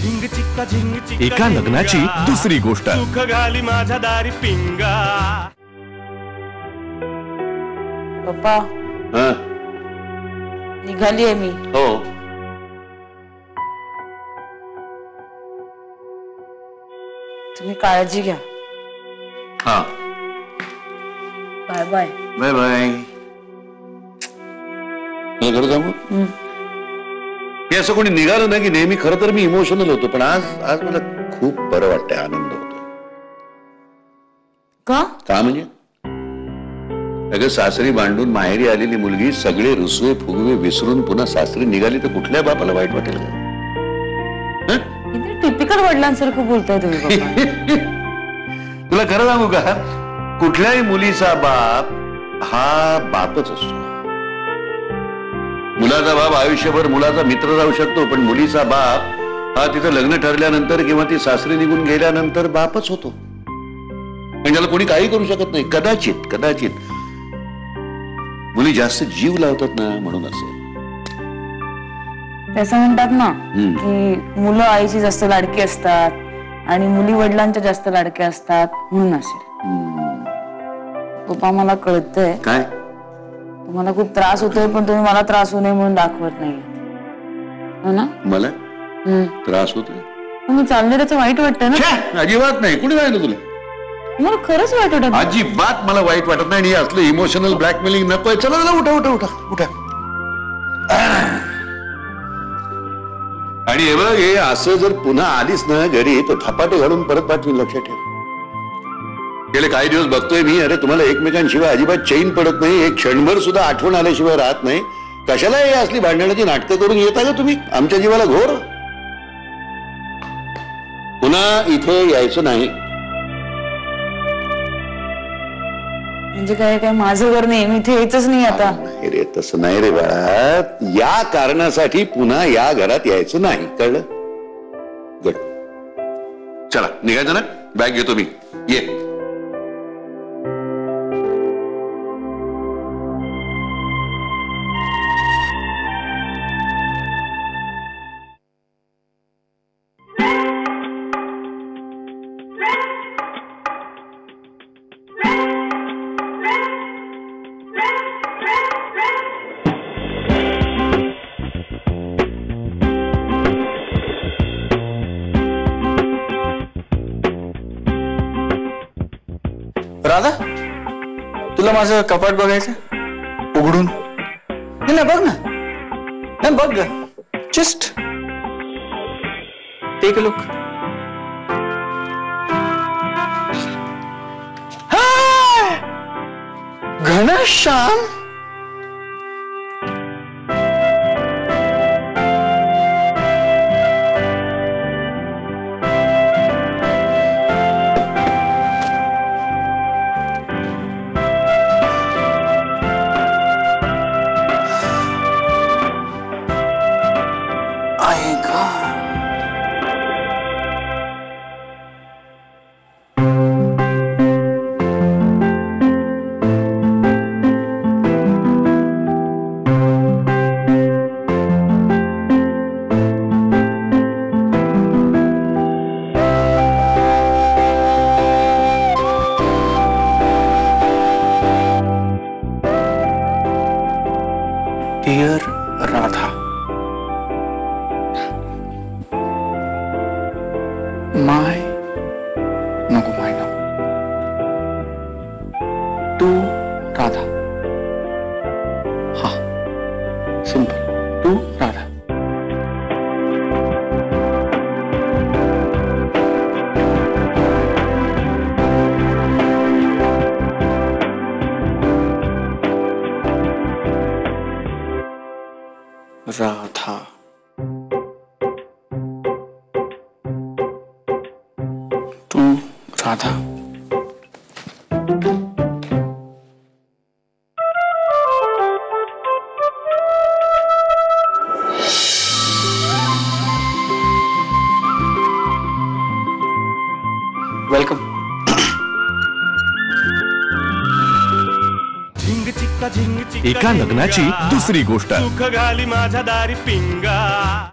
एका लग्नाची दुसरी गोष्ट। सुख घाली माझ्या दारी पिंगा। पप्पा निघाली मी। हो तुम्ही काळजी घ्या। हा बाय बाय। Bye bye. मला खरं सांगू हे असं कोणी निघालं ना की नेहमी खरं तर मी इमोशनल होतो, पण आज आज मला खूप बरं वाटतंय, आनंद होतो। का म्हणजे अगं सासरी भांडून माहेरी आलेली मुलगी सगळे रुसवे फुगवे विसरून पुन्हा सासरी निघाली तर कुठल्या बापाला वाईट वाटेल का? टिपिकल वडिलांसारखं बोलताय तुम्ही पप्पा। तुला खरं सांगू का, कुठल्याही मुलीचा बाप हा बापच असतो। मुलाचा बाप आयुष्यभर मुलाचा मित्र राहू शकतो, पण मुलीचा बाप हा तिचं लग्न ठरल्यानंतर किंवा ती सासरी निघून गेल्यानंतर बापच होतो। पण त्याला कोणी काही करू शकत नाही। कदाचित कदाचित मुली जास्त जीव लावतात ना म्हणून असेल। तसं म्हणतात ना की मुलं आईची जास्त लाडकी असतात आणि मुली वडिलांच्या जास्त लाडक्या असतात म्हणून असेल। पप्पा मला कळतंय काय तुम्हाला खूप त्रास होतोय, पण तुम्ही मला त्रास होऊ नये म्हणून दाखवत नाही, हो ना? मला त्रास होतोय? तुम्ही चालले त्याचं वाईट वाटतं ना? अजिबात नाही। कुणी सांगितलं तुला? मला खरंच वाईट वाटत? अजिबात मला वाईट वाटत नाही। असलं इमोशनल ब्लॅकमेलिंग नकोय। चला चला उठा उठा उठा उठा। आणि हे बघ, हे असं जर पुन्हा आलीस ना घरी तर थपाटे घालून परत पाठवीन, लक्षात ठेव। गेले काही दिवस बघतोय मी, अरे तुम्हाला एकमेकांशिवाय अजिबात चैन पडत नाही, एक क्षणभर सुद्धा आठवण आल्याशिवाय राहत नाही। कशाला हे असली भांडणाची नाटकं करून येता का तुम्ही आमच्या जीवाला घोर? पुन्हा इथे यायचं नाही। म्हणजे काय काय माझं घर नेहमी इथे यायचंच नाही आता? नाही रे, तसं नाही रे बाळा। या कारणासाठी पुन्हा या घरात यायचं नाही, कळलं? गुड। चला निघायचं ना? बॅग घेतो मी, ये। राधा, तुला माझं कपाट बघायचं उघडून? नाही बघ ना, नाही बघ ग, just take a look. Ghanshyam, dear Radha, माय नको, माय नको, तू राधा। हा सिंपल, तू राधा। राधा, तू राधा। वेलकम। एका लग्नाची दुसरी गोष्ट। सुख घाली माझ्या दारी पिंगा।